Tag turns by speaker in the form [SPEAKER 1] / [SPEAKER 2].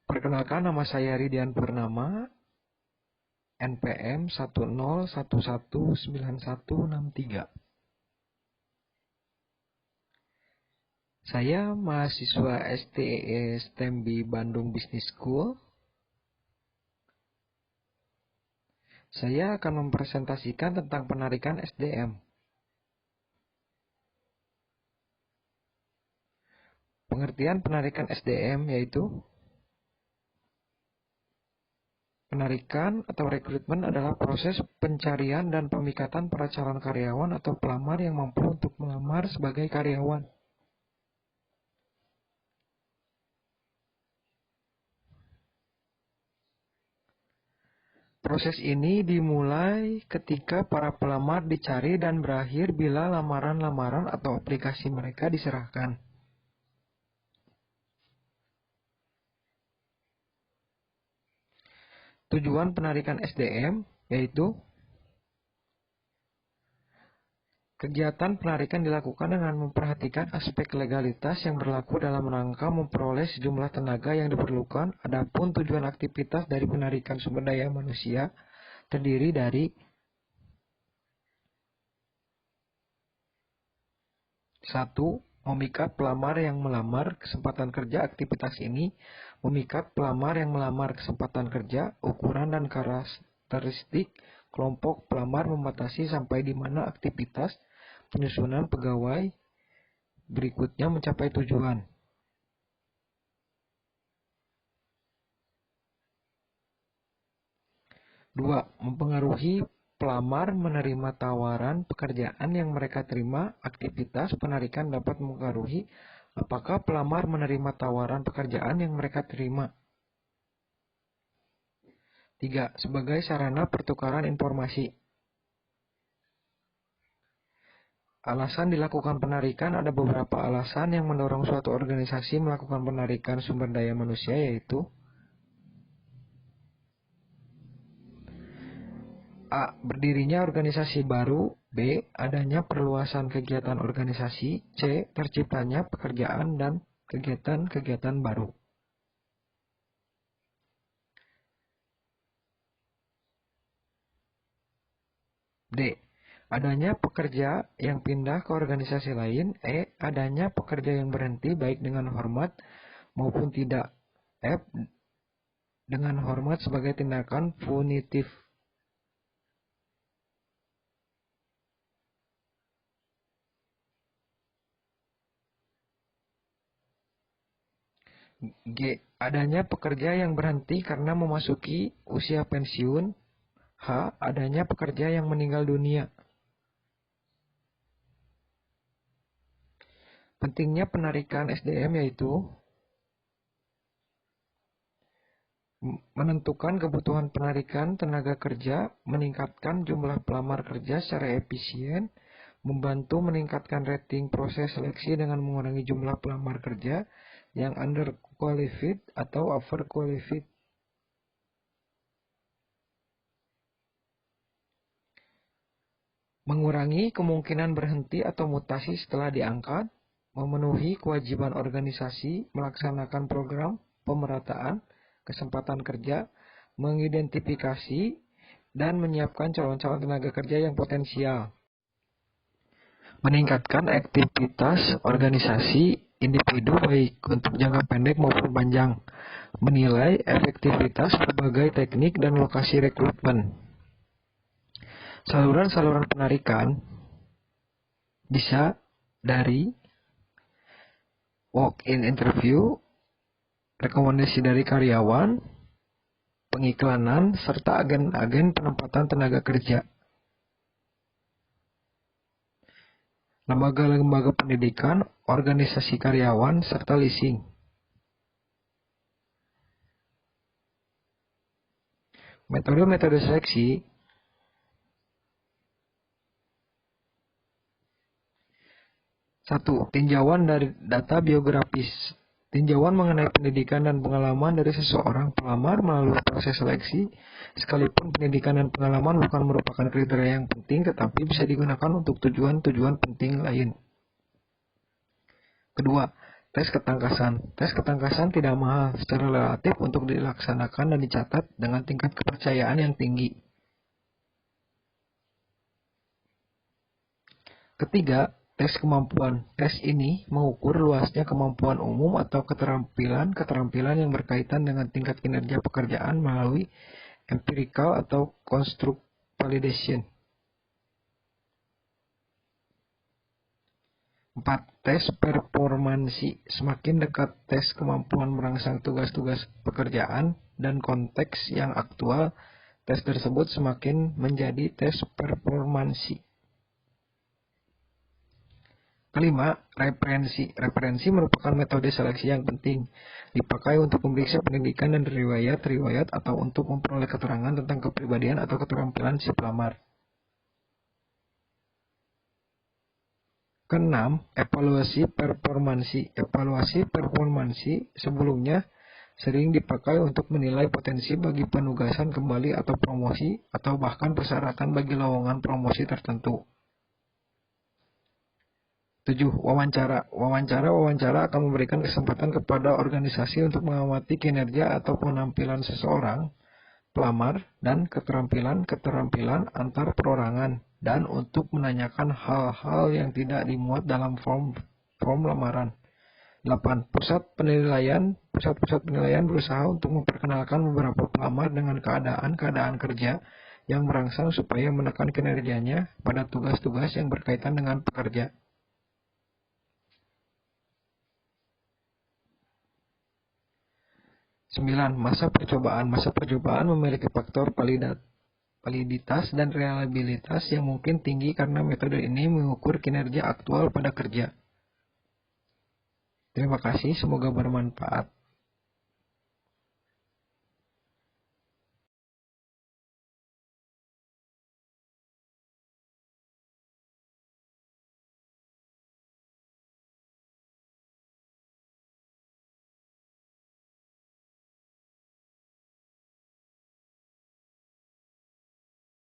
[SPEAKER 1] Perkenalkan, nama saya Ridian Purnama, NPM 101196163. Saya mahasiswa STEE STEMB Bandung Business School. Saya akan mempresentasikan tentang penarikan SDM. Pengertian penarikan SDM yaitu penarikan atau rekrutmen adalah proses pencarian dan pemikatan para calon karyawan atau pelamar yang mampu untuk melamar sebagai karyawan. Proses ini dimulai ketika para pelamar dicari dan berakhir bila lamaran-lamaran atau aplikasi mereka diserahkan. Tujuan penarikan SDM yaitu kegiatan penarikan dilakukan dengan memperhatikan aspek legalitas yang berlaku dalam rangka memperoleh sejumlah tenaga yang diperlukan. Adapun tujuan aktivitas dari penarikan sumber daya manusia terdiri dari 1. Memikat pelamar yang melamar kesempatan kerja. Aktivitas ini memikat pelamar yang melamar kesempatan kerja. Ukuran dan karakteristik kelompok pelamar membatasi sampai di mana aktivitas penyusunan pegawai berikutnya mencapai tujuan. 2. Mempengaruhi pelamar menerima tawaran pekerjaan yang mereka terima. Aktivitas penarikan dapat mempengaruhi apakah pelamar menerima tawaran pekerjaan yang mereka terima. 3. Sebagai sarana pertukaran informasi. Alasan dilakukan penarikan. Ada beberapa alasan yang mendorong suatu organisasi melakukan penarikan sumber daya manusia, yaitu A. Berdirinya organisasi baru. B. Adanya perluasan kegiatan organisasi. C. Terciptanya pekerjaan dan kegiatan-kegiatan baru. D. Adanya pekerja yang pindah ke organisasi lain. E. Adanya pekerja yang berhenti baik dengan hormat maupun tidak. F. Dengan hormat sebagai tindakan punitif. G. Adanya pekerja yang berhenti karena memasuki usia pensiun. H. Adanya pekerja yang meninggal dunia. Pentingnya penarikan SDM yaitu menentukan kebutuhan penarikan tenaga kerja, meningkatkan jumlah pelamar kerja secara efisien, membantu meningkatkan rating proses seleksi dengan mengurangi jumlah pelamar kerja yang underqualified atau overqualified. Mengurangi kemungkinan berhenti atau mutasi setelah diangkat, memenuhi kewajiban organisasi, melaksanakan program pemerataan kesempatan kerja, mengidentifikasi dan menyiapkan calon-calon tenaga kerja yang potensial. Meningkatkan aktivitas organisasi individu baik untuk jangka pendek maupun panjang. Menilai efektivitas berbagai teknik dan lokasi rekrutmen. Saluran-saluran penarikan bisa dari walk-in interview, rekomendasi dari karyawan, pengiklanan, serta agen-agen penempatan tenaga kerja. Lembaga-lembaga pendidikan, organisasi karyawan, serta leasing. Metode-metode seleksi. 1. Tinjauan dari data biografis. Tinjauan mengenai pendidikan dan pengalaman dari seseorang pelamar melalui proses seleksi. Sekalipun pendidikan dan pengalaman bukan merupakan kriteria yang penting, tetapi bisa digunakan untuk tujuan-tujuan penting lain. Kedua, Tes ketangkasan. Tes ketangkasan tidak mahal secara relatif untuk dilaksanakan dan dicatat dengan tingkat kepercayaan yang tinggi. Ketiga, tes kemampuan. Tes ini mengukur luasnya kemampuan umum atau keterampilan yang berkaitan dengan tingkat kinerja pekerjaan melalui empirical atau construct validation. 4. Tes performansi. Semakin dekat tes kemampuan merangsang tugas-tugas pekerjaan dan konteks yang aktual, tes tersebut semakin menjadi tes performansi. Kelima, referensi. Referensi merupakan metode seleksi yang penting, dipakai untuk memeriksa pendidikan dan riwayat atau untuk memperoleh keterangan tentang kepribadian atau keterampilan si pelamar. Keenam, evaluasi performansi. Evaluasi performansi sebelumnya sering dipakai untuk menilai potensi bagi penugasan kembali atau promosi, atau bahkan persyaratan bagi lowongan promosi tertentu. 7. Wawancara. Wawancara akan memberikan kesempatan kepada organisasi untuk mengamati kinerja atau penampilan seseorang pelamar dan keterampilan antar perorangan, dan untuk menanyakan hal-hal yang tidak dimuat dalam form lamaran. 8. Pusat penilaian berusaha untuk memperkenalkan beberapa pelamar dengan keadaan kerja yang merangsang supaya menekan kinerjanya pada tugas-tugas yang berkaitan dengan pekerja. 9. Masa percobaan. Masa percobaan memiliki faktor validitas dan reliabilitas yang mungkin tinggi karena metode ini mengukur kinerja aktual pada kerja. Terima kasih, semoga bermanfaat.